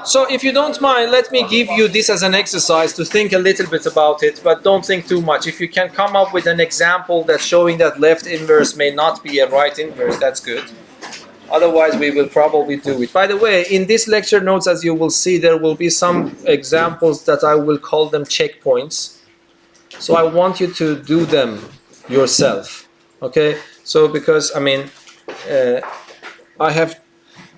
So if you don't mind, let me give you this as an exercise to think a little bit about it, but don't think too much. If you can come up with an example that's showing that left inverse may not be a right inverse, that's good. Otherwise, we will probably do it. By the way, in this lecture notes, as you will see, there will be some examples that I will call them checkpoints. So I want you to do them yourself. Okay? So because, I have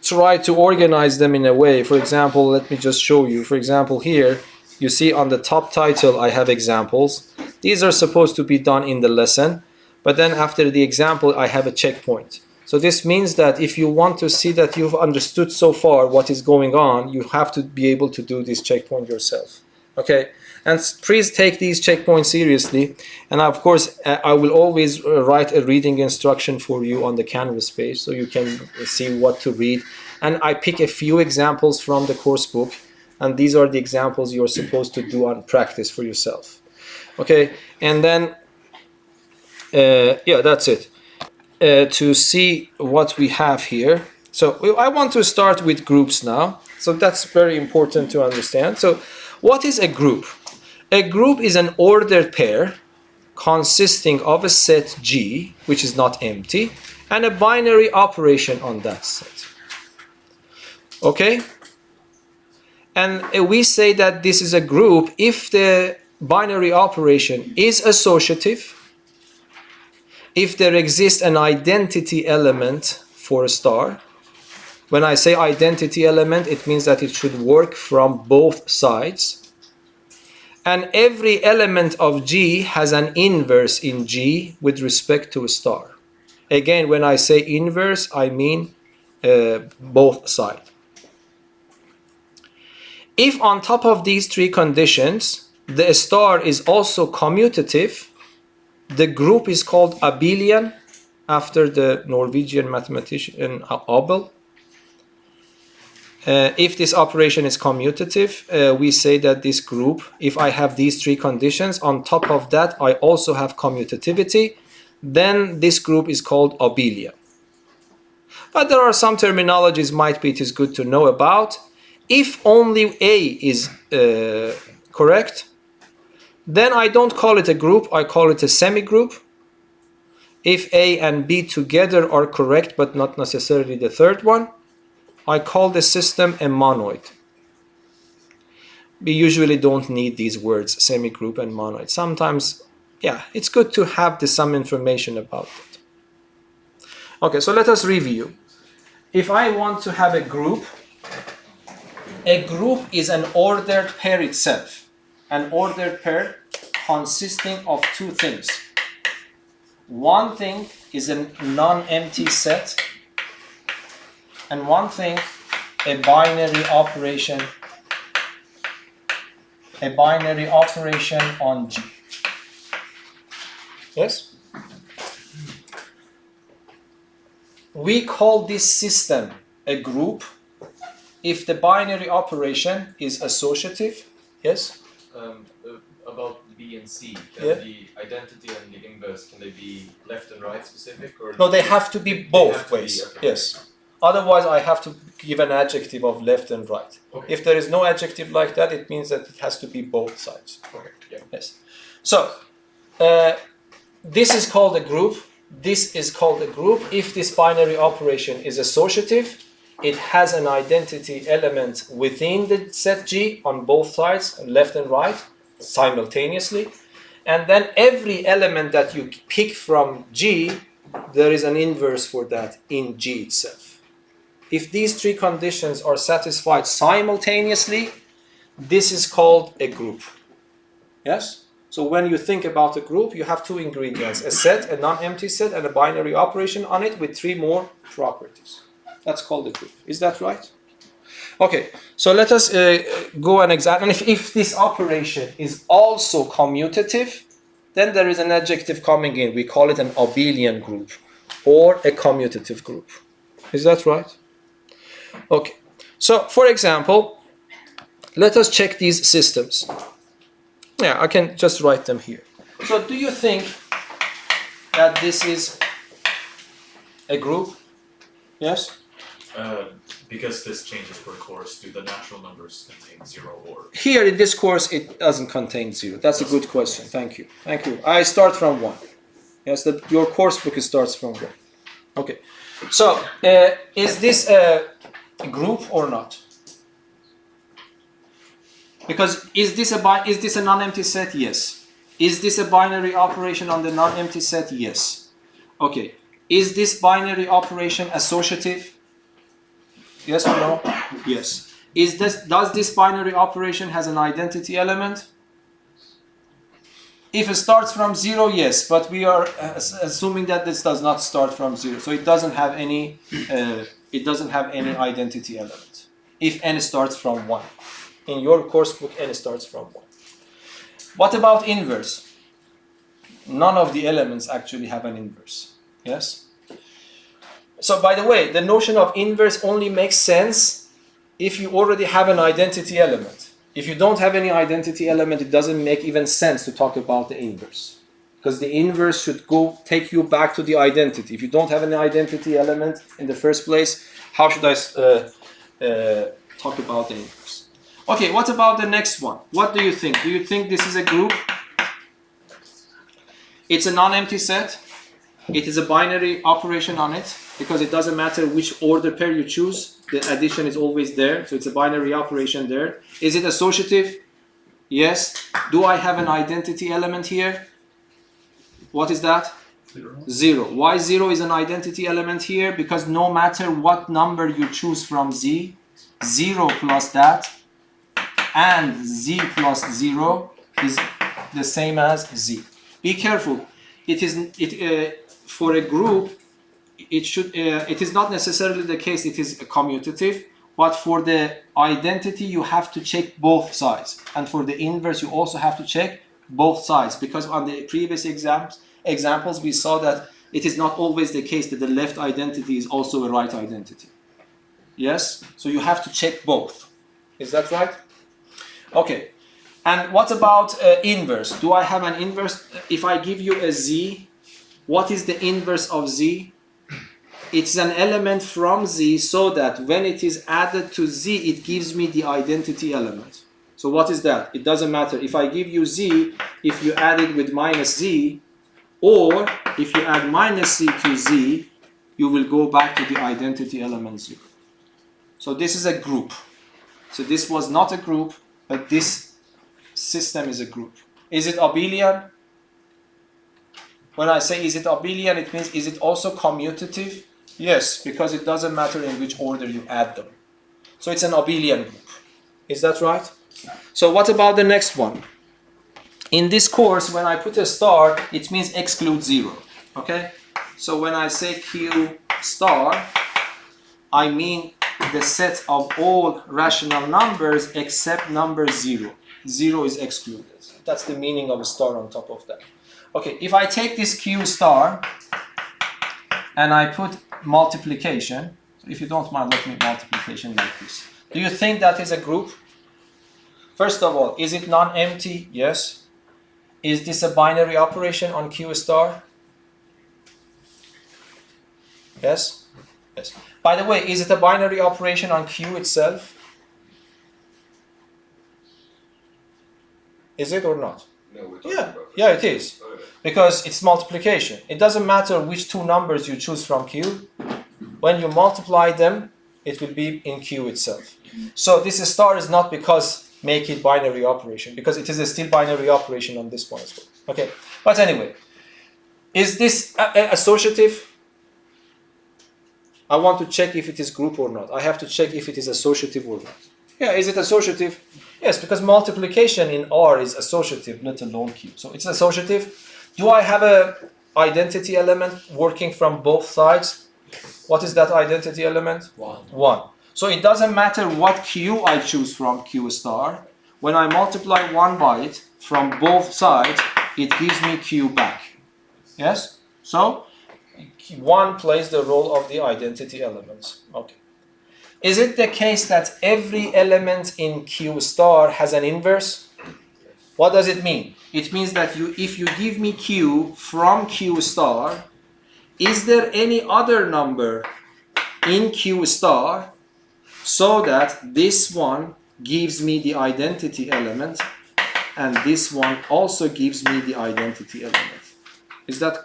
tried to organize them in a way. For example, let me just show you. For example, here, you see on the top title, I have examples. These are supposed to be done in the lesson. But then after the example, I have a checkpoint. So this means that if you want to see that you've understood so far what is going on, you have to be able to do this checkpoint yourself. Okay? And please take these checkpoints seriously. And of course, I will always write a reading instruction for you on the Canvas page so you can see what to read. And I pick a few examples from the course book. And these are the examples you're supposed to do on practice for yourself. Okay? And then, yeah, that's it. To see what we have here. So I want to start with groups now. So that's very important to understand. So what is a group? A group is an ordered pair consisting of a set G, which is not empty, and a binary operation on that set. Okay? And we say that this is a group if the binary operation is associative, if there exists an identity element for a star. When I say identity element, it means that it should work from both sides. And every element of G has an inverse in G with respect to a star. Again, when I say inverse, I mean both sides. If on top of these three conditions, the star is also commutative, the group is called abelian, after the Norwegian mathematician Abel. If this operation is commutative, we say that this group, if I have these three conditions, on top of that I also have commutativity, then this group is called abelian. But there are some terminologies it is good to know about. If only A is correct, then I don't call it a group, I call it a semigroup. If A and B together are correct, but not necessarily the third one, I call the system a monoid. We usually don't need these words, semigroup and monoid. Sometimes, yeah, it's good to have some information about it. Okay, so let us review. If I want to have a group is an ordered pair itself. An ordered pair consisting of two things. One thing is a non-empty set, and one thing, a binary operation on G. Yes? We call this system a group if the binary operation is associative. Yes? About B and C, yeah. The identity and the inverse, can they be left and right specific? Or no, they have to be both ways. Okay. Yes. Otherwise, I have to give an adjective of left and right. Okay. If there is no adjective like that, it means that it has to be both sides. Okay. Yeah. Yes. So, this is called a group. This is called a group if this binary operation is associative. It has an identity element within the set G on both sides, left and right, simultaneously. And then every element that you pick from G, there is an inverse for that in G itself. If these three conditions are satisfied simultaneously, this is called a group. Yes? So when you think about a group, you have two ingredients, a set, a non-empty set, and a binary operation on it with three more properties. That's called a group. Is that right? Okay, so let us go and examine. If this operation is also commutative, then there is an adjective coming in. We call it an abelian group or a commutative group. Is that right? Okay, so for example, let us check these systems. Yeah, I can just write them here. So do you think that this is a group? Yes? Because this changes per course, do the natural numbers contain 0 or? Here in this course, it doesn't contain 0. That's a good question. Thank you. Thank you. I start from 1. Yes, your course book starts from 1. Okay. So, is this a group or not? Because is this a non-empty set? Yes. Is this a binary operation on the non-empty set? Yes. Okay. Is this binary operation associative? Yes or no? Yes. Does this binary operation has an identity element? If it starts from 0, yes, but we are assuming that this does not start from 0, so it doesn't have any identity element. If n starts from 1, in your course book n starts from 1. What about inverse? None of the elements actually have an inverse. Yes. So by the way, the notion of inverse only makes sense if you already have an identity element. If you don't have any identity element, it doesn't make even sense to talk about the inverse. Because the inverse should take you back to the identity. If you don't have an identity element in the first place, how should I talk about the inverse? Okay, what about the next one? What do you think? Do you think this is a group? It's a non-empty set. It is a binary operation on it, because it doesn't matter which order pair you choose, the addition is always there, so it's a binary operation there. Is it associative? Yes. Do I have an identity element here? What is that? 0. Why 0 is an identity element here? Because no matter what number you choose from z, 0 plus that and z plus 0 is the same as z. Be careful. For a group, it is not necessarily the case it is commutative, but for the identity you have to check both sides, and for the inverse you also have to check both sides, because on the previous examples we saw that it is not always the case that the left identity is also a right identity. Yes, so you have to check both. Is that right? Okay. And what about inverse? Do I have an inverse? If I give you a z, what is the inverse of z? It's an element from z, so that when it is added to z, it gives me the identity element. So what is that? It doesn't matter. If I give you z, if you add it with minus z, or if you add minus z to z, you will go back to the identity element 0. So this is a group. So this was not a group, but this system is a group. Is it abelian? When I say is it abelian, it means is it also commutative? Yes, because it doesn't matter in which order you add them. So it's an abelian group. Is that right? So what about the next one? In this course, when I put a star, it means exclude 0. Okay? So when I say Q star, I mean the set of all rational numbers except number 0. 0 is excluded. That's the meaning of a star on top of that. Okay, if I take this Q star and I put multiplication, so if you don't mind, let me multiplication like this. Do you think that is a group? First of all, is it non-empty? Yes. Is this a binary operation on Q star? Yes? Yes. By the way, is it a binary operation on Q itself? Is it or not? No, we're talking about Yeah, it is. Okay. Because it's multiplication. It doesn't matter which two numbers you choose from Q. When you multiply them, it will be in Q itself. So this star is not because make it binary operation, because it is a still binary operation on this one as well. Okay, but anyway, is this associative? I want to check if it is group or not. I have to check if it is associative or not. Yeah, is it associative? Yes, because multiplication in R is associative, let alone Q. So it's associative. Do I have a identity element working from both sides? What is that identity element? 1. So it doesn't matter what Q I choose from Q star. When I multiply 1 by it from both sides, it gives me Q back. Yes? So 1 plays the role of the identity elements. Okay. Is it the case that every element in Q star has an inverse? What does it mean? It means that if you give me Q from Q star, is there any other number in Q star so that this one gives me the identity element and this one also gives me the identity element. Is that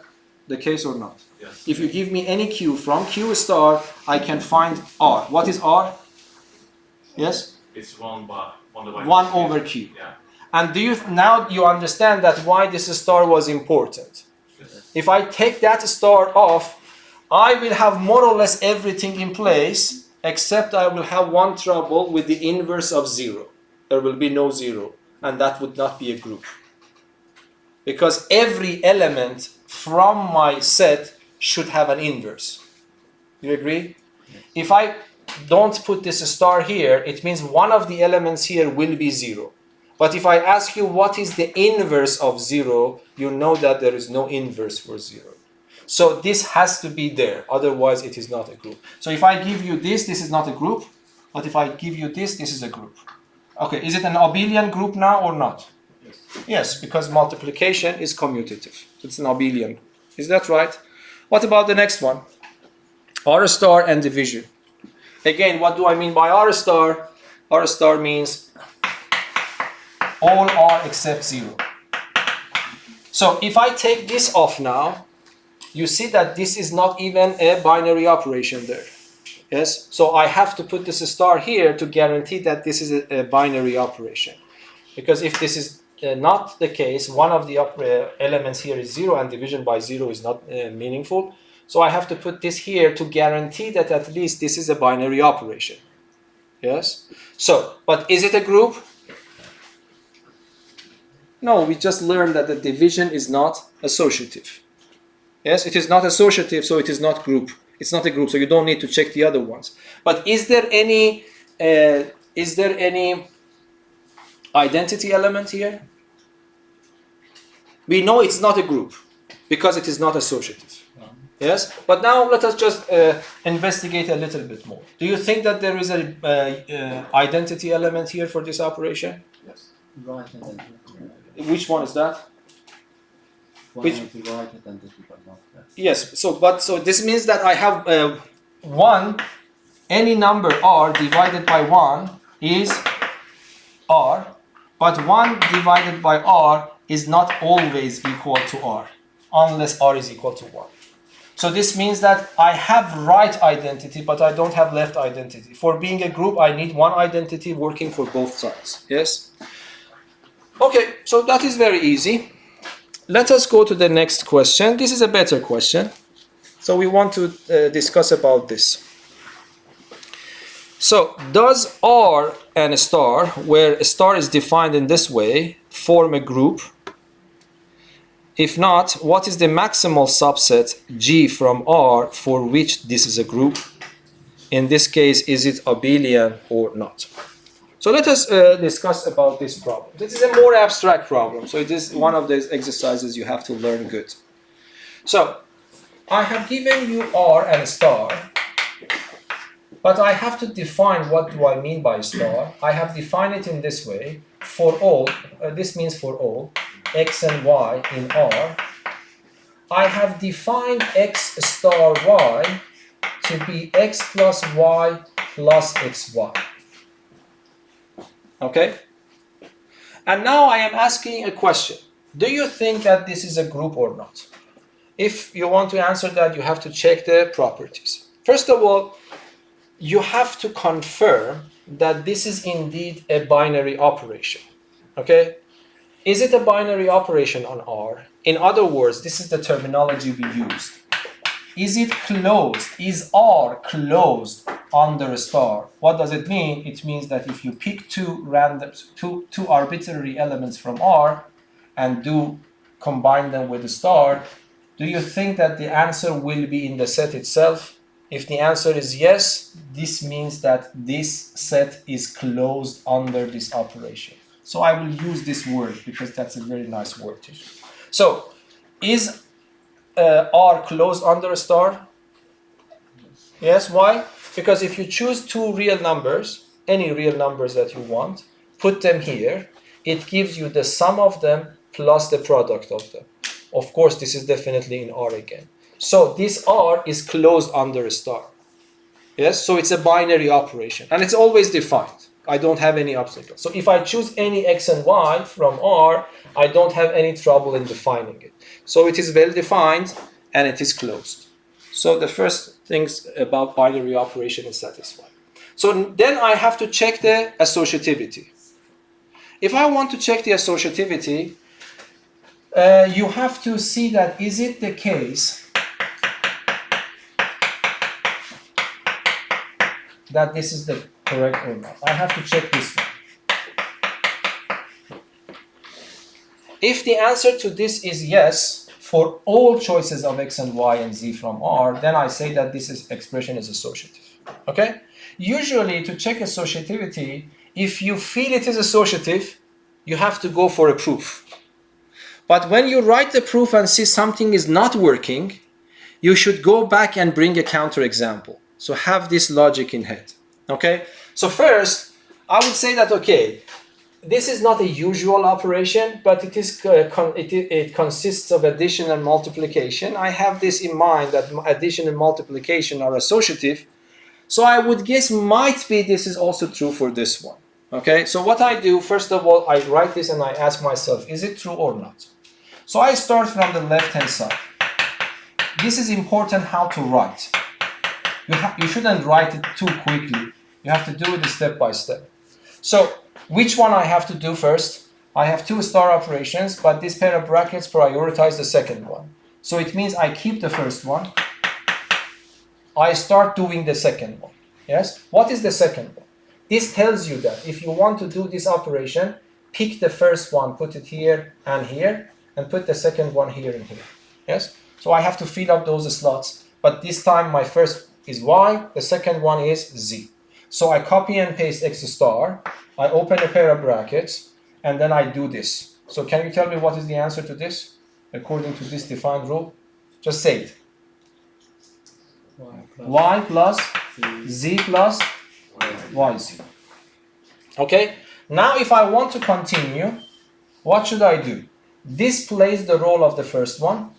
the case or not? Yes. If you give me any Q from Q star, I can find R. What is R? Yes? It's 1 divided 1 by over Q. Yeah. And now you understand that why this star was important. Yes. If I take that star off, I will have more or less everything in place, except I will have one trouble with the inverse of 0. There will be no 0, and that would not be a group. Because every element from my set should have an inverse. You agree? If I don't put this star here, it means one of the elements here will be 0. But if I ask you what is the inverse of 0, you know that there is no inverse for 0. So this has to be there, otherwise it is not a group. So if I give you this is not a group. But if I give you this is a group. Okay, is it an abelian group now or not? Yes. Yes, because multiplication is commutative. It's an abelian. Is that right? What about the next one? R star and division. Again, what do I mean by R star? R star means all R except 0. So if I take this off now, you see that this is not even a binary operation there. Yes? So I have to put this star here to guarantee that this is a binary operation. Because if this is not the case, one of the elements here is 0 and division by 0 is not meaningful. So I have to put this here to guarantee that at least this is a binary operation. Yes? So, but is it a group? No, we just learned that the division is not associative. Yes, it is not associative, so it is not group. It's not a group, so you don't need to check the other ones. But is there any identity element here? We know it's not a group because it is not associative. Yes, but now let us just investigate a little bit more. Do you think that there is an identity element here for this operation? Yes. Right identity. Which one is that? Which right identity but not that. Yes. So this means that I have any number r divided by 1 is r, but 1 divided by r is not always equal to r, unless r is equal to 1. So this means that I have right identity, but I don't have left identity. For being a group, I need one identity working for both sides. Yes? Okay, so that is very easy. Let us go to the next question. This is a better question. So we want to discuss about this. So does R and a star, where a star is defined in this way, form a group? If not, what is the maximal subset G from R for which this is a group? In this case, is it abelian or not? So let us discuss about this problem. This is a more abstract problem, so it is one of those exercises you have to learn good. So I have given you R and a star, but I have to define what do I mean by star. I have defined it in this way. For all, this means for all, x and y in R, I have defined x star y to be x plus y plus xy. Okay? And now I am asking a question. Do you think that this is a group or not? If you want to answer that, you have to check the properties. First of all, you have to confirm that this is indeed a binary operation. Okay? Is it a binary operation on R? In other words, this is the terminology we used. Is it closed? Is R closed under a star? What does it mean? It means that if you pick two arbitrary elements from R and combine them with a star, do you think that the answer will be in the set itself? If the answer is yes, this means that this set is closed under this operation. So I will use this word because that's a very nice word to use. So, is R closed under a star? Yes, why? Because if you choose two real numbers, any real numbers that you want, put them here, it gives you the sum of them plus the product of them. Of course, this is definitely in R again. So this R is closed under a star. Yes, so it's a binary operation and it's always defined. I don't have any obstacles. So if I choose any x and y from R, I don't have any trouble in defining it. So it is well defined and it is closed. So the first things about binary operation is satisfied. So then I have to check the associativity. If I want to check the associativity, you have to see that is it the case that this is the correct or not. I have to check this one. If the answer to this is yes for all choices of x and y and z from R, then I say that this expression is associative. Okay? Usually to check associativity, if you feel it is associative, you have to go for a proof. But when you write the proof and see something is not working, you should go back and bring a counterexample. So have this logic in head. Okay? So first, I would say that, okay, this is not a usual operation, but it consists of addition and multiplication. I have this in mind that addition and multiplication are associative. So I would guess might be this is also true for this one. Okay? So what I do, first of all, I write this and I ask myself, is it true or not? So I start from the left-hand side. This is important how to write. You shouldn't write it too quickly. You have to do it step by step. So which one I have to do first? I have two star operations, but this pair of brackets prioritize the second one. So it means I keep the first one. I start doing the second one. Yes? What is the second one? This tells you that if you want to do this operation, pick the first one, put it here, and put the second one here and here. Yes? So I have to fill up those slots, but this time my first is y, the second one is z. So I copy and paste x star, I open a pair of brackets, and then I do this. So can you tell me what is the answer to this, according to this defined rule? Just say it. Y plus z plus yz. Okay? Now if I want to continue, what should I do? This plays the role of the first one,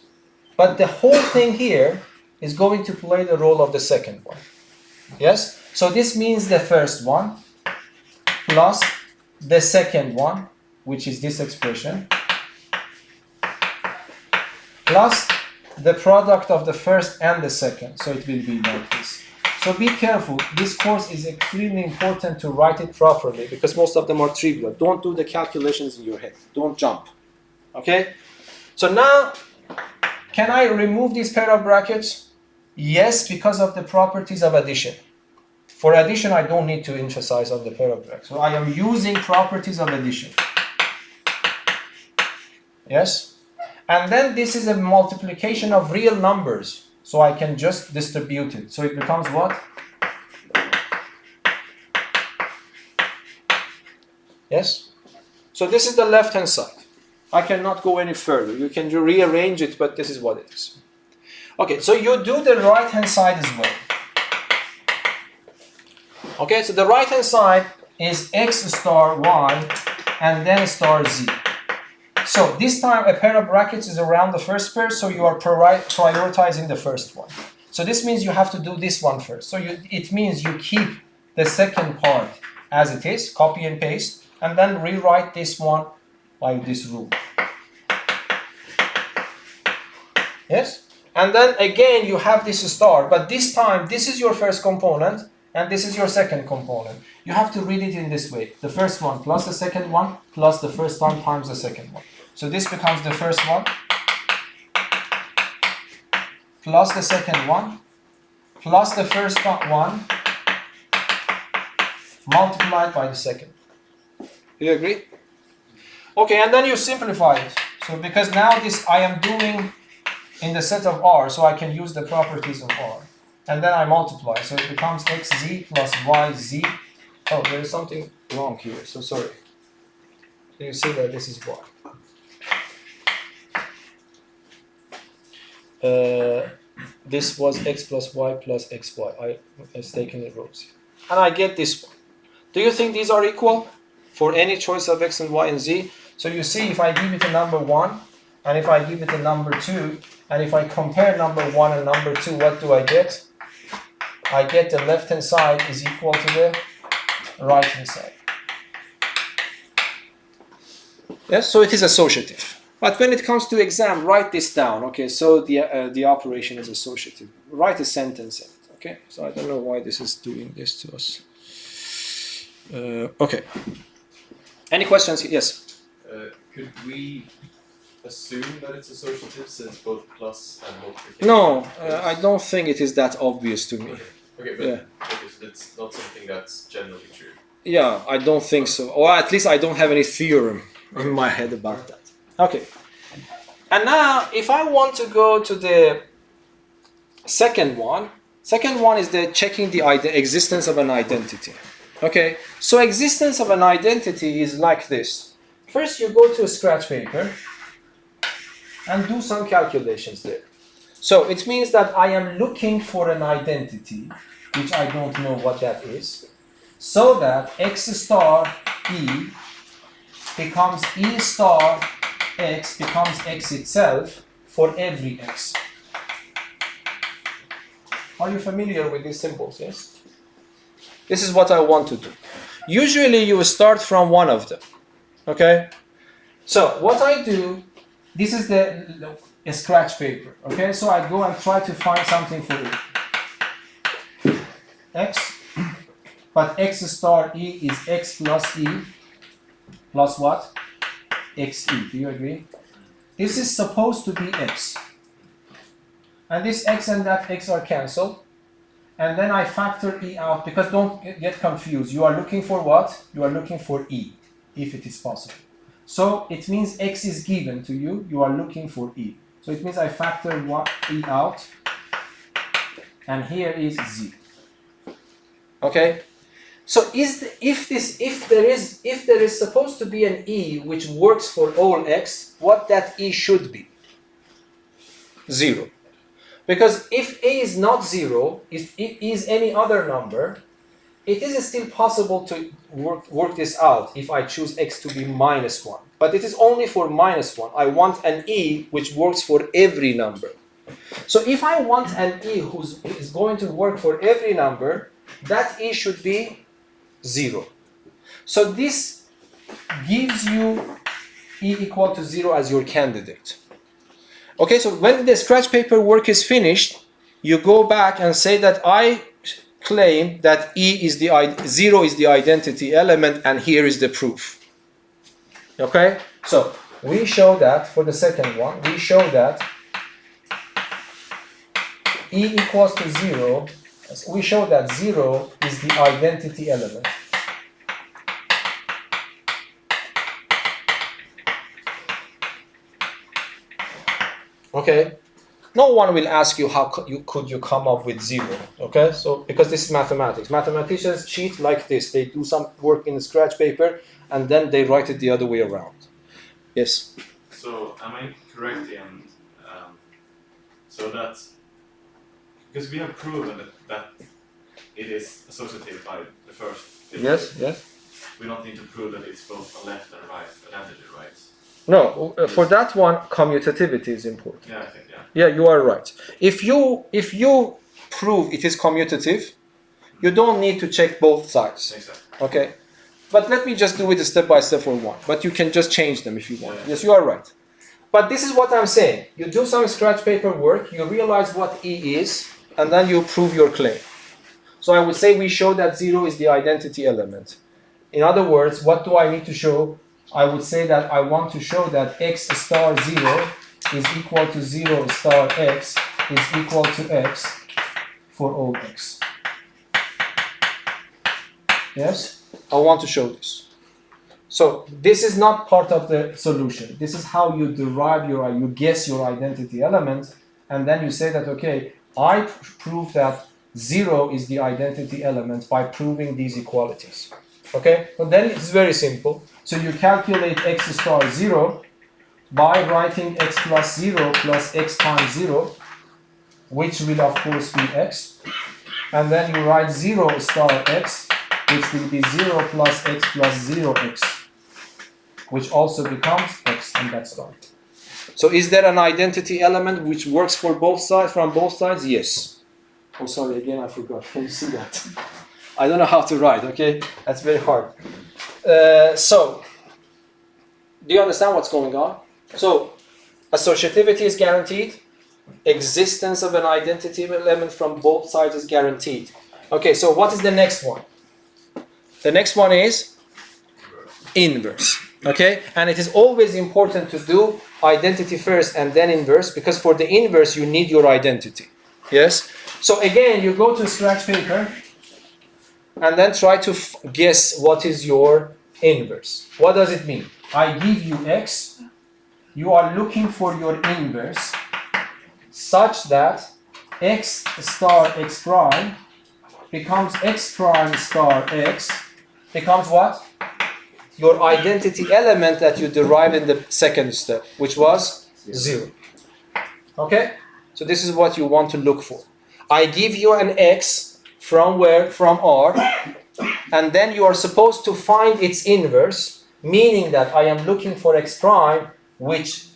but the whole thing here is going to play the role of the second one. Yes? So this means the first one plus the second one, which is this expression, plus the product of the first and the second. So it will be like this. So be careful. This course is extremely important to write it properly because most of them are trivial. Don't do the calculations in your head. Don't jump. Okay? So now, can I remove this pair of brackets? Yes, because of the properties of addition. For addition, I don't need to emphasize on the pair of brackets. So I am using properties of addition. Yes? And then this is a multiplication of real numbers. So I can just distribute it. So it becomes what? Yes? So this is the left-hand side. I cannot go any further. You can rearrange it, but this is what it is. Okay, so you do the right-hand side as well. Okay, so the right-hand side is x star y and then star z. So this time a pair of brackets is around the first pair, so you are prioritizing the first one. So this means you have to do this one first. So it means you keep the second part as it is, copy and paste, and then rewrite this one by this rule. Yes? And then again you have this star, but this time this is your first component and this is your second component. You have to read it in this way. The first one plus the second one plus the first one times the second one. So this becomes the first one plus the second one plus the first one multiplied by the second. Do you agree? Okay, and then you simplify it. So because now this I am doing in the set of R, so I can use the properties of R. And then I multiply, so it becomes xz plus yz. Oh, there is something wrong here, so sorry. So you see that this is y. This was x plus y plus xy. I mistaken the rows here. And I get this one. Do you think these are equal for any choice of x and y and z? So you see, if I give it a number 1, and if I give it a number 2, and if I compare number 1 and number 2, what do I get? I get the left-hand side is equal to the right-hand side. Yes, so it is associative. But when it comes to exam, write this down. Okay, so the operation is associative. Write a sentence in it. Okay, so I don't know why this is doing this to us. Okay. Any questions? Yes. Could we assume that it's associative since both plus and multiplication? No, I don't think it is that obvious to me. Okay, but Yeah. okay, so that's not something that's generally true. Yeah, I don't think so. Or at least I don't have any theorem in my head about that. Okay. And now, if I want to go to the second one is the checking the existence of an identity. Okay, so existence of an identity is like this. First, you go to a scratch paper and do some calculations there. So it means that I am looking for an identity, which I don't know what that is, so that x star e becomes e star x becomes x itself for every x. Are you familiar with these symbols? Yes? This is what I want to do. Usually you start from one of them. Okay? So what I do, this is a scratch paper. Okay? So I go and try to find something for it. X, but x star e is x plus e plus what? xe. Do you agree? This is supposed to be x. And this x and that x are cancelled. And then I factor e out, because don't get confused. You are looking for what? You are looking for e, if it is possible. So it means x is given to you. You are looking for e. So it means I factor what e out. And here is z. Okay? So if there is supposed to be an e which works for all x, what that e should be? 0. Because if a is not 0, if it is any other number, it is still possible to work this out if I choose x to be -1. But it is only for -1. I want an e which works for every number. So if I want an e who is going to work for every number, that e should be 0. So this gives you e equal to 0 as your candidate. Okay, so when the scratch paper work is finished, you go back and say that I claim that 0 is the identity element, and here is the proof. Okay, so we show that for the second one, we show that e equals to 0. We show that 0 is the identity element. Okay, no one will ask you how could you come up with 0. Okay, so because this is mathematics. Mathematicians cheat like this. They do some work in the scratch paper and then they write it the other way around. Yes. So am I correct in so that because we have proven that it is associative by the first filter. Yes. We don't need to prove that it's both a left and right identity, right? No, for that one, commutativity is important. Yeah, I think, yeah. Yeah, you are right. If you prove it is commutative, you don't need to check both sides. Exactly. Okay? But let me just do it step by step for one. But you can just change them if you want. Yeah. Yes, you are right. But this is what I'm saying. You do some scratch paper work, you realize what E is, and then you prove your claim. So I would say we show that 0 is the identity element. In other words, what do I need to show? I would say that I want to show that x star 0 is equal to 0 star x is equal to x for all x. Yes? I want to show this. So this is not part of the solution. This is how you derive you guess your identity element, and then you say that, okay, I prove that 0 is the identity element by proving these equalities. Okay? So then it's very simple. So you calculate x star 0 by writing x plus 0 plus x times 0, which will of course be x. And then you write 0 star x, which will be 0 plus x plus 0x, which also becomes x, and that's done. So is there an identity element which works for both sides, from both sides? Yes. Oh, sorry, again, I forgot. Can you see that? I don't know how to write, okay? That's very hard. So, do you understand what's going on? So, associativity is guaranteed. Existence of an identity element from both sides is guaranteed. Okay, so what is the next one? The next one is inverse. Okay, and it is always important to do identity first and then inverse, because for the inverse you need your identity. Yes? So again, you go to scratch paper and then try to guess what is your inverse. What does it mean? I give you x, you are looking for your inverse such that x star x prime becomes x prime star x becomes what? Your identity element that you derived in the second step, which was 0. Okay? So this is what you want to look for. I give you an x from where? From R, and then you are supposed to find its inverse, meaning that I am looking for x prime, which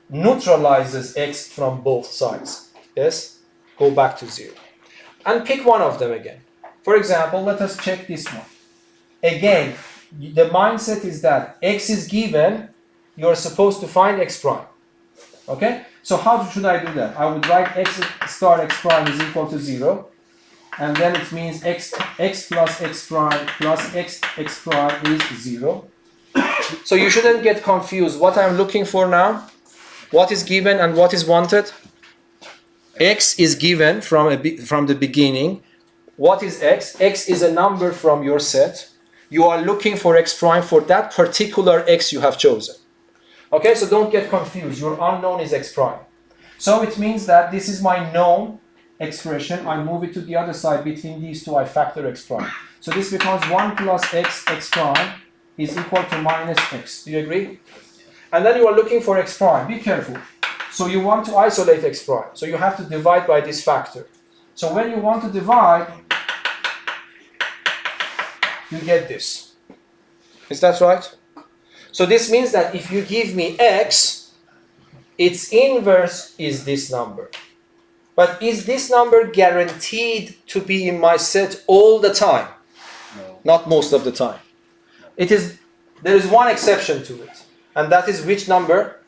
neutralizes x from both sides. Yes? Go back to 0. And pick one of them again. For example, let us check this one. Again, the mindset is that x is given, you are supposed to find x prime. Okay? So how should I do that? I would write x star x prime is equal to 0. And then it means x plus x prime plus x prime is 0. So you shouldn't get confused. What I'm looking for now, what is given and what is wanted? X is given from the beginning. What is x? X is a number from your set. You are looking for x prime for that particular x you have chosen. Okay, so don't get confused. Your unknown is x prime. So it means that this is my known expression. I move it to the other side. Between these two, I factor x prime. So this becomes 1 plus x prime is equal to minus x. Do you agree? And then you are looking for x prime. Be careful. So you want to isolate x prime. So you have to divide by this factor. So when you want to divide, you get this. Is that right? So this means that if you give me x, its inverse is this number. But is this number guaranteed to be in my set all the time? No. Not most of the time. There is one exception to it. And that is which number?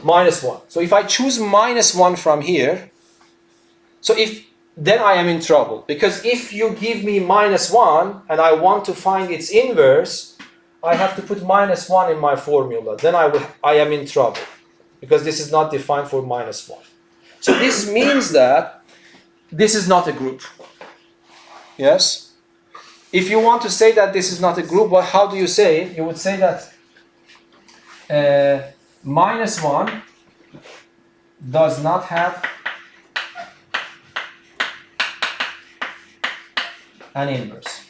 Minus 1. So if I choose minus 1 from here, then I am in trouble. Because if you give me minus 1 and I want to find its inverse, I have to put minus 1 in my formula. Then I am in trouble. Because this is not defined for minus 1. So this means that this is not a group. Yes? If you want to say that this is not a group, well, how do you say it? You would say that minus 1 does not have an inverse.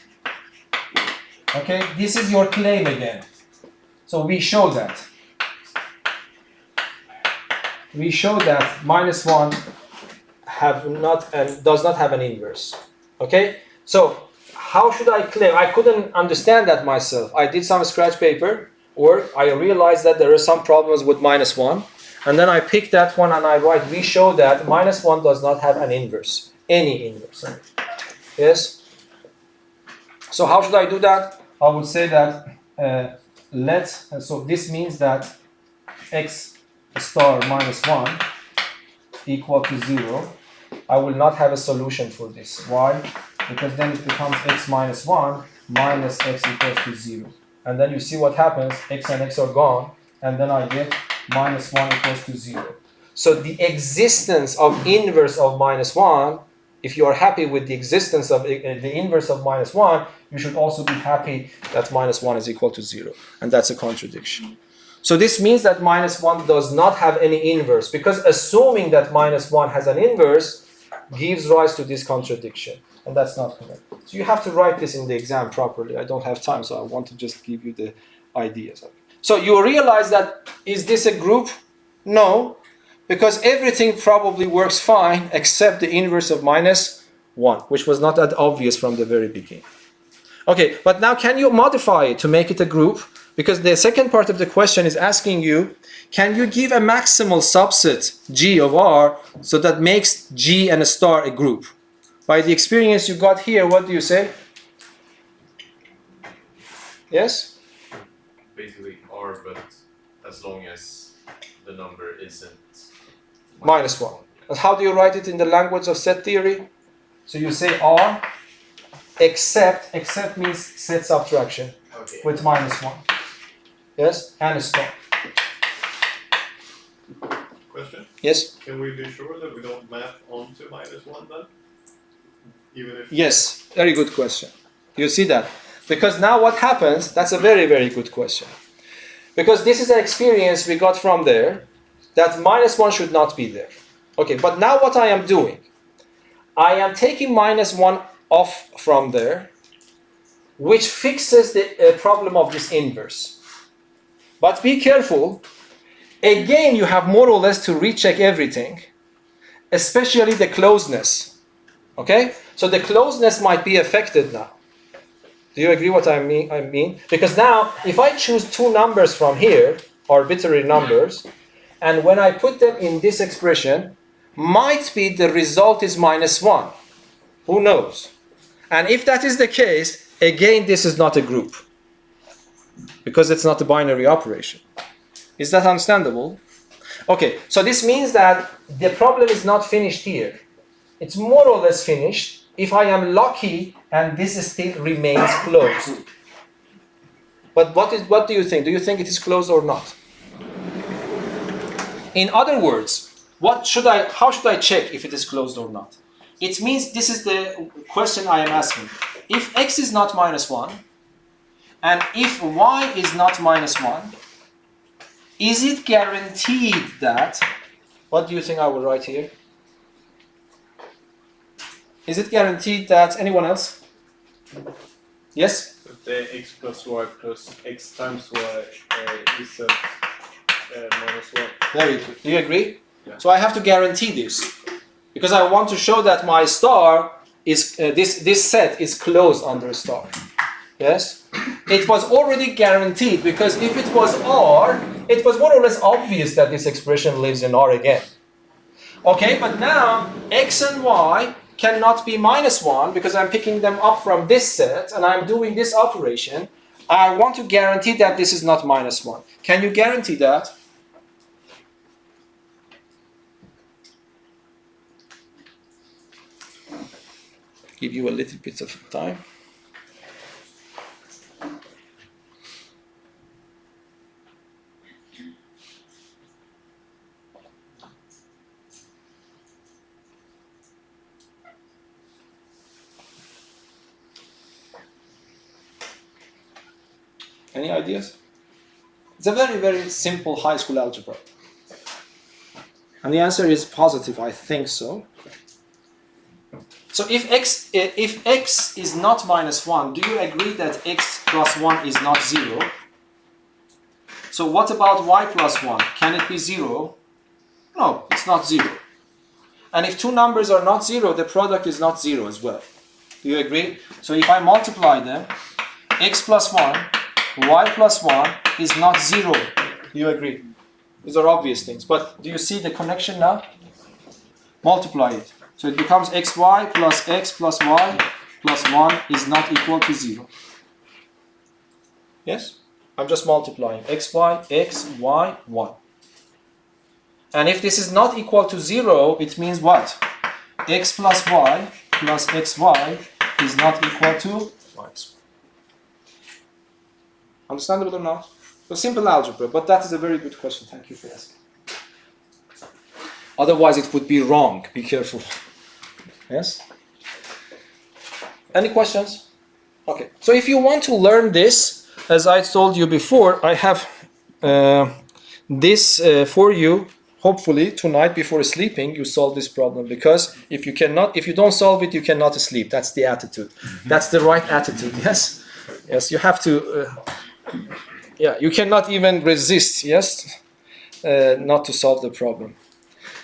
Okay, this is your claim again. So we show that. We show that minus 1 does not have an inverse. Okay, so how should I claim? I couldn't understand that myself. I did some scratch paper work. I realized that there are some problems with minus 1. And then I picked that one and I write, we show that minus 1 does not have an inverse. Any inverse. Yes? So how should I do that? I would say that so this means that x star minus 1 equal to 0. I will not have a solution for this. Why? Because then it becomes x minus 1 minus x equals to 0. And then you see what happens, x and x are gone, and then I get minus 1 equals to 0. So the existence of inverse of minus 1, if you are happy with the existence of the inverse of minus 1, you should also be happy that minus 1 is equal to 0. And that's a contradiction. So this means that minus 1 does not have any inverse, because assuming that minus 1 has an inverse gives rise to this contradiction. And that's not correct. So you have to write this in the exam properly. I don't have time, so I want to just give you the ideas of it. So you realize that, is this a group? No, because everything probably works fine except the inverse of minus 1, which was not that obvious from the very beginning. Okay, but now can you modify it to make it a group? Because the second part of the question is asking you, can you give a maximal subset G of R so that makes G and a star a group? By the experience you got here, what do you say? Yes? Basically R, but as long as the number isn't Minus 1. And how do you write it in the language of set theory? So you say R, except means set subtraction Okay. with minus 1. Yes? And a star. Question? Yes? Can we be sure that we don't map onto -1 then? Even if Yes, very good question. You see that? Because now what happens, that's a very, very good question. Because this is an experience we got from there, that -1 should not be there. Okay, but now what I am doing, I am taking -1 off from there, which fixes the problem of this inverse. But be careful, again you have more or less to recheck everything, especially the closeness. Okay? So the closeness might be affected now. Do you agree what I mean? Because now, if I choose two numbers from here, arbitrary numbers, and when I put them in this expression, might be the result is -1. Who knows? And if that is the case, again, this is not a group. Because it's not a binary operation. Is that understandable? Okay, so this means that the problem is not finished here. It's more or less finished if I am lucky and this still remains closed. But what do you think? Do you think it is closed or not? In other words, how should I check if it is closed or not? It means this is the question I am asking. If x is not -1 and if y is not -1, is it guaranteed that, what do you think I will write here? Is it guaranteed that, anyone else? Yes? That the x plus y plus x times y is -1. Very good. Do you agree? Yeah. So I have to guarantee this. Because I want to show that my star is, this set is closed under a star. Yes? It was already guaranteed because if it was R, it was more or less obvious that this expression lives in R again. Okay, but now x and y cannot be -1 because I'm picking them up from this set and I'm doing this operation. I want to guarantee that this is not -1. Can you guarantee that? Give you a little bit of time. Any ideas? It's a very, very simple high school algebra. And the answer is positive, I think so. So if x is not -1, do you agree that x plus 1 is not 0? So what about y plus 1? Can it be 0? No, it's not 0. And if two numbers are not 0, the product is not 0 as well. Do you agree? So if I multiply them, x plus 1, y plus 1 is not 0. Do you agree? These are obvious things. But do you see the connection now? Multiply it. So it becomes xy plus x plus y plus 1 is not equal to 0. Yes? I'm just multiplying xy, x, y, 1. And if this is not equal to 0, it means what? X plus y plus xy is not equal to minus 1. Understandable or not? So simple algebra, but that is a very good question. Thank you for asking. Otherwise it would be wrong. Be careful. Yes? Any questions? Okay. So if you want to learn this, as I told you before, I have this for you. Hopefully tonight before sleeping you solve this problem, because if you don't solve it, you cannot sleep. That's the attitude. That's the right attitude. Yes. Yes. You have to. You cannot even resist. Yes. Not to solve the problem.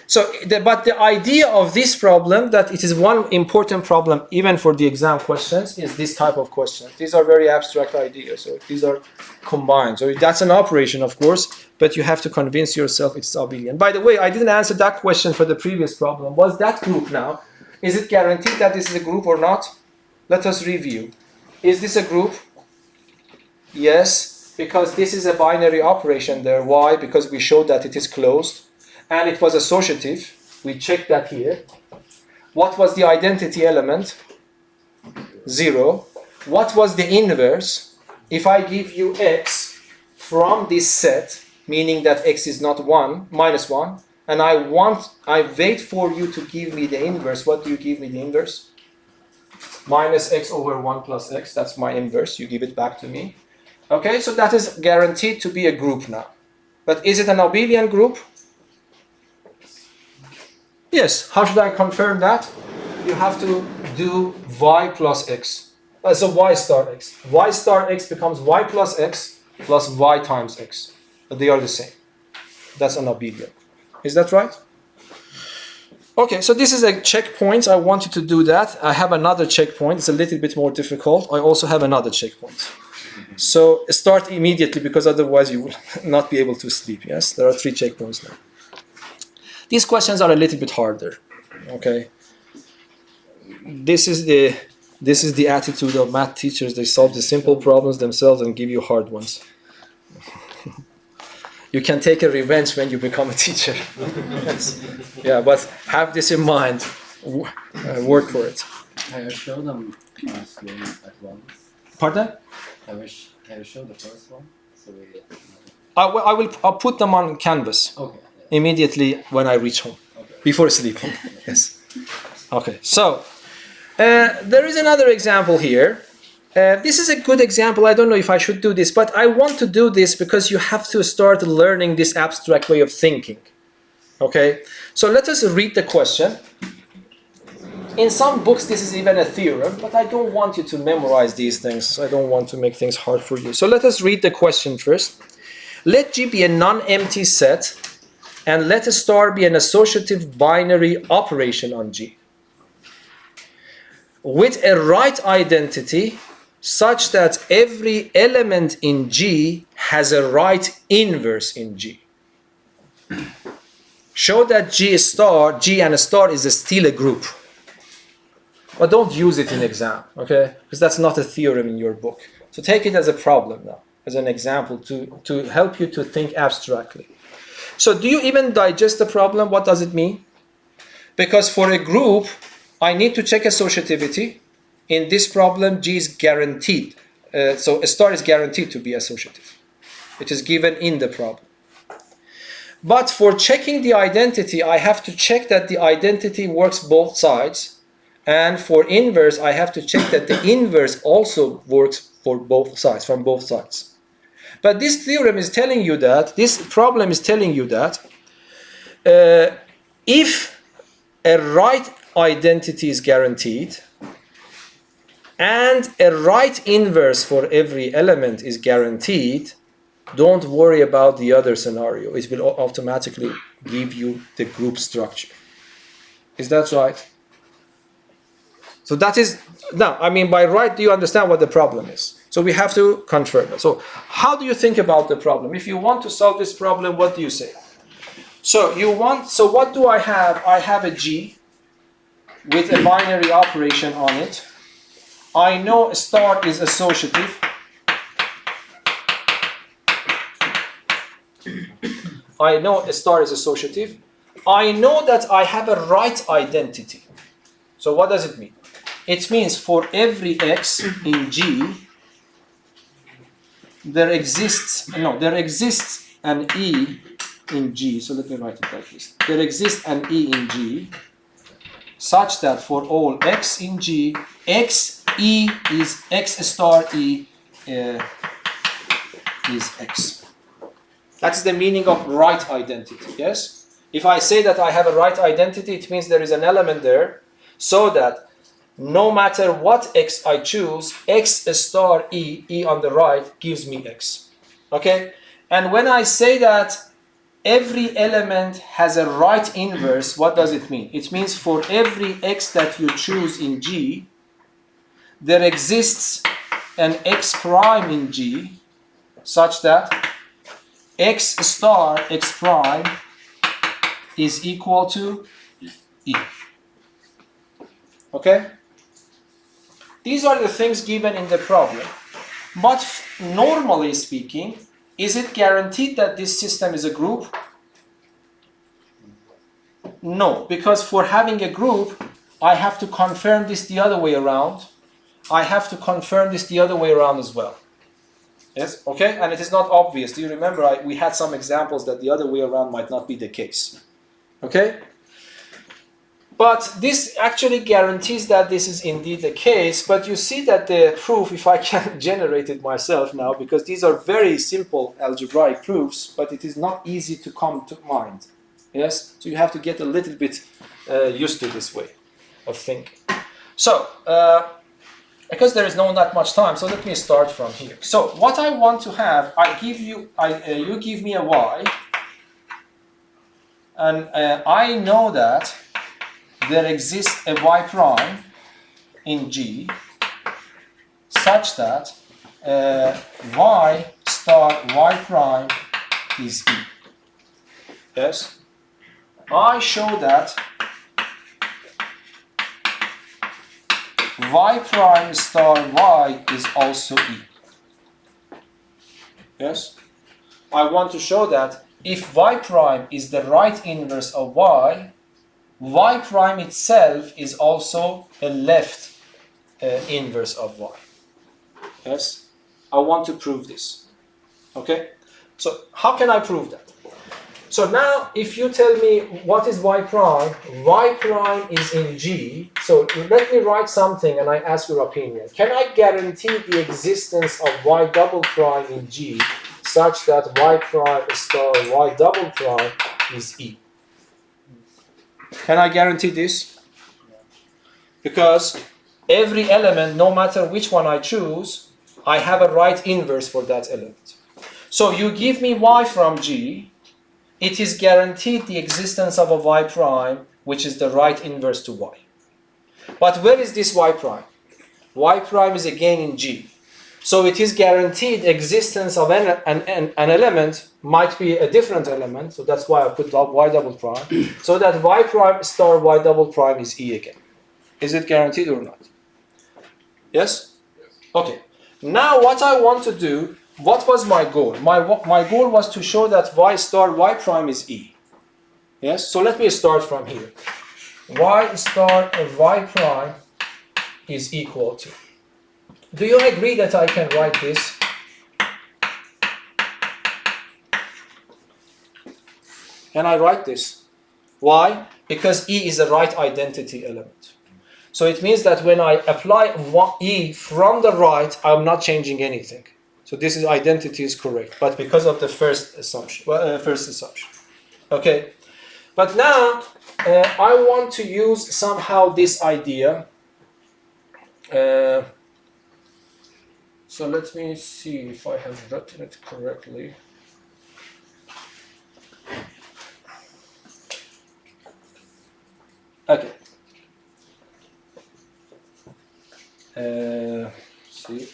So, but the idea of this problem, that it is one important problem even for the exam questions, is this type of questions. These are very abstract ideas, so these are combined. So that's an operation, of course, but you have to convince yourself it's abelian. By the way, I didn't answer that question for the previous problem. Was that group now? Is it guaranteed that this is a group or not? Let us review. Is this a group? Yes, because this is a binary operation there. Why? Because we showed that it is closed. And it was associative. We checked that here. What was the identity element? 0. What was the inverse? If I give you x from this set, meaning that x is not 1, minus 1, and I wait for you to give me the inverse, what do you give me the inverse? Minus x over 1 plus x, that's my inverse. You give it back to me. Okay, so that is guaranteed to be a group now. But is it an abelian group? Yes. How should I confirm that? You have to do y plus x. So y star x. Y star x becomes y plus x plus y times x. But they are the same. That's an abelian. Is that right? Okay, so this is a checkpoint. I want you to do that. I have another checkpoint. It's a little bit more difficult. I also have another checkpoint. So start immediately, because otherwise you will not be able to sleep. Yes, there are 3 checkpoints now. These questions are a little bit harder. Okay. This is the attitude of math teachers. They solve the simple problems themselves and give you hard ones. You can take a revenge when you become a teacher. Yes. Yeah, but have this in mind. Work for it. Can you show them screen at once? Pardon? Can you show the first one? So we. I'll put them on canvas. Okay. Immediately when I reach home, Okay. before sleeping. Yes. Okay. So there is another example here. This is a good example. I don't know if I should do this, but I want to do this because you have to start learning this abstract way of thinking. Okay. So let us read the question. In some books, this is even a theorem, but I don't want you to memorize these things. I don't want to make things hard for you. So let us read the question first. Let G be a non-empty set, and let a star be an associative binary operation on G, with a right identity such that every element in G has a right inverse in G. Show that G and a star is still a group. But don't use it in exam, okay? Because that's not a theorem in your book. So take it as a problem now, as an example to help you to think abstractly. So do you even digest the problem? What does it mean? Because for a group, I need to check associativity. In this problem, G is guaranteed. So a star is guaranteed to be associative. It is given in the problem. But for checking the identity, I have to check that the identity works both sides. And for inverse, I have to check that the inverse also works for both sides, from both sides. But this theorem is telling you that, this problem is telling you that if a right identity is guaranteed and a right inverse for every element is guaranteed, don't worry about the other scenario. It will automatically give you the group structure. Is that right? So that is, now, I mean, by right, do you understand what the problem is? So we have to confirm it. So how do you think about the problem? If you want to solve this problem, what do you say? So what do I have? I have a G with a binary operation on it. I know a star is associative. I know a star is associative. I know that I have a right identity. So what does it mean? It means for every x in G, there exists an E in G. So let me write it like this. There exists an E in G such that for all x in G, x E is x star E is x. That's the meaning of right identity, yes? If I say that I have a right identity, it means there is an element there so that no matter what x I choose, x star E on the right gives me x. Okay? And when I say that every element has a right inverse, what does it mean? It means for every x that you choose in G, there exists an x prime in G such that x star x prime is equal to E. Okay? These are the things given in the problem. But normally speaking, is it guaranteed that this system is a group? No, because for having a group, I have to confirm this the other way around. I have to confirm this the other way around as well. Yes, okay? And it is not obvious. Do you remember we had some examples that the other way around might not be the case. Okay? But this actually guarantees that this is indeed the case. But you see that the proof, if I can generate it myself now, because these are very simple algebraic proofs, but it is not easy to come to mind. Yes? So you have to get a little bit used to this way of thinking. So, because there is not much time, so let me start from here. So, what I want to have, you give me a y, and I know that there exists a y prime in G such that y star y prime is E. Yes? I show that y prime star y is also E. Yes? I want to show that if y prime is the right inverse of y prime itself is also a left inverse of y. Yes? I want to prove this. Okay? So how can I prove that? So now if you tell me what is y prime is in G. So let me write something and I ask your opinion. Can I guarantee the existence of y double prime in G such that y prime star y double prime is E? Can I guarantee this? Because every element, no matter which one I choose, I have a right inverse for that element. So you give me y from G, it is guaranteed the existence of a y prime, which is the right inverse to y. But where is this y prime? Y prime is again in G. So it is guaranteed existence of an element, might be a different element, so that's why I put y double prime, so that y prime star y double prime is E again. Is it guaranteed or not? Yes? Okay. Now what I want to do, what was my goal? My goal was to show that y star y prime is E. Yes? So let me start from here. Y star of y prime is equal to. Do you agree that I can write this? Can I write this? Why? Because E is a right identity element. So it means that when I apply E from the right, I'm not changing anything. So this identity is correct, but because of the first assumption. Okay. But now I want to use somehow this idea. So let me see if I have written it correctly. Okay. See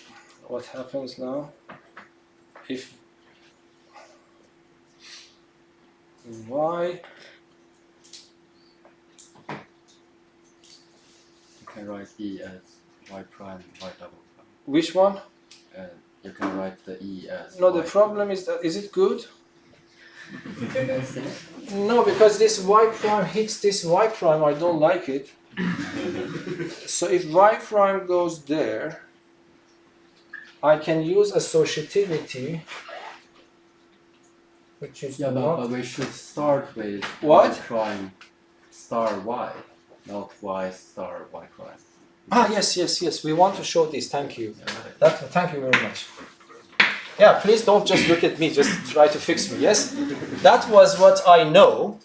what happens now. If y, You can write E as y prime, y double prime. which one? And you can write the E as No, the y problem is that, is it good? No, because this y prime hits this y prime, I don't like it. So if y prime goes there, I can use associativity, which is Yeah, not... but we should start with What? y prime star y, not y star y prime. Ah, yes, we want to show this, thank you. Thank you very much. Yeah, please don't just look at me, just try to fix me, yes? That was what I know.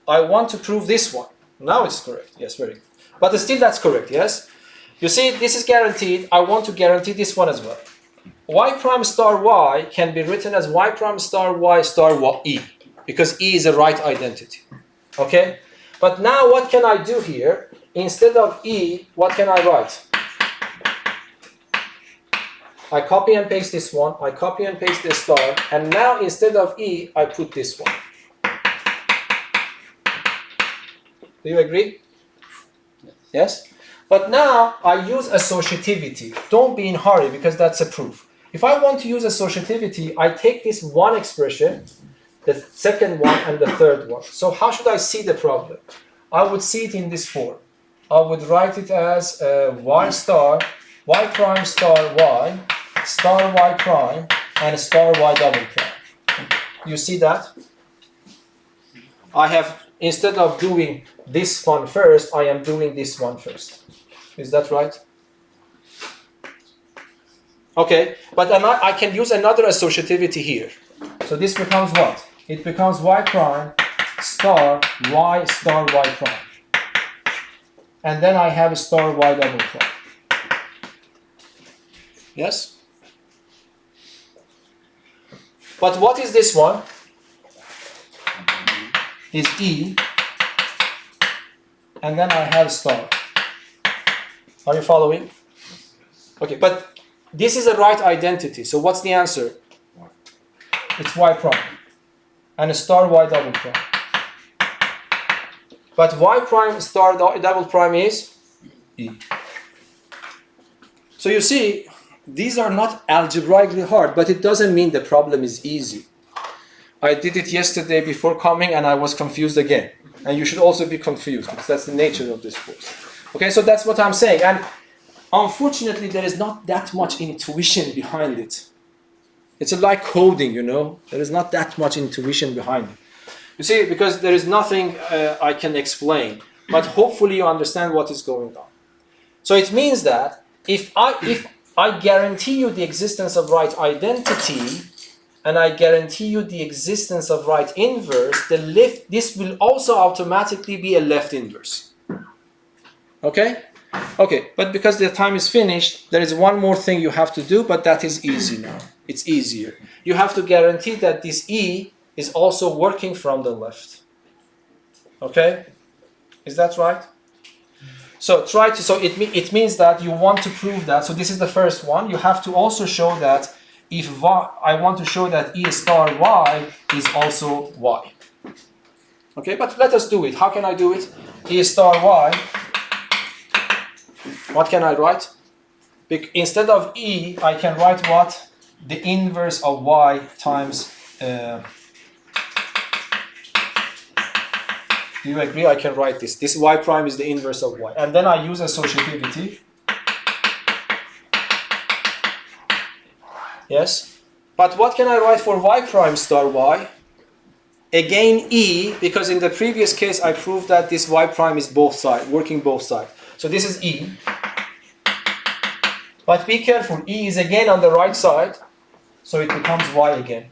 I want to prove this one. Now it's correct, yes, very good. But still that's correct, yes? You see, this is guaranteed. I want to guarantee this one as well. Y prime star y can be written as y prime star y E. because E is a right identity. Okay? But now what can I do here? Instead of E, what can I write? I copy and paste this one, I copy and paste this star, and now instead of E, I put this one. Do you agree? Yes? But now I use associativity. Don't be in a hurry because that's a proof. If I want to use associativity, I take this one expression, the second one, and the third one. So how should I see the problem? I would see it in this form. I would write it as y star, y prime star y, star y prime, and star y double prime. You see that? I have, instead of doing this one first, I am doing this one first. Is that right? Okay, but I can use another associativity here. So this becomes what? It becomes y prime star y prime. And then I have a star y double prime. Yes? But what is this one? Is E. And then I have star. Are you following? Okay, but this is a right identity. So what's the answer? It's y prime. And a star y double prime. But y prime star double prime is E. So you see, these are not algebraically hard, but it doesn't mean the problem is easy. I did it yesterday before coming and I was confused again. And you should also be confused because that's the nature of this course. Okay, so that's what I'm saying. And unfortunately, there is not that much intuition behind it. It's like coding, you know. There is not that much intuition behind it. You see, because there is nothing I can explain. But hopefully you understand what is going on. So it means that if I guarantee you the existence of right identity, and I guarantee you the existence of right inverse, this will also automatically be a left inverse. Okay? Okay, but because the time is finished, there is one more thing you have to do, but that is easy now. It's easier. You have to guarantee that this E is also working from the left. Okay? Is that right? So it means that you want to prove that. So this is the first one. You have to also show that if I want to show that E star y is also y. Okay, but let us do it. How can I do it? E star y. What can I write? Instead of E, I can write what? The inverse of y times... do you agree? I can write this. This y prime is the inverse of y. And then I use associativity. Yes? But what can I write for y prime star y? Again E, because in the previous case I proved that this y prime is both sides, working both sides. So this is E. But be careful, E is again on the right side, so it becomes y again.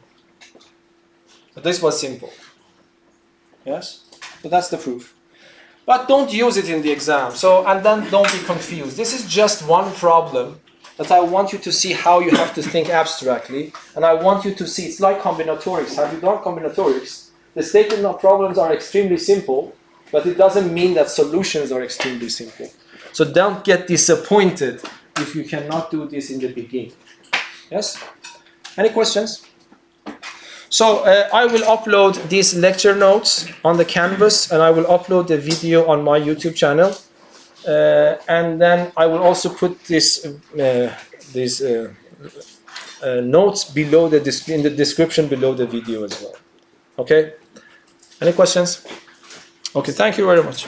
So this was simple. Yes? So that's the proof. But don't use it in the exam. And then don't be confused. This is just one problem that I want you to see how you have to think abstractly. And I want you to see, it's like combinatorics. Have you done combinatorics? The statement of problems are extremely simple, but it doesn't mean that solutions are extremely simple. So don't get disappointed if you cannot do this in the beginning. Yes? Any questions? So I will upload these lecture notes on the Canvas, and I will upload the video on my YouTube channel. And then I will also put these notes below in the description below the video as well. Okay? Any questions? Okay, thank you very much.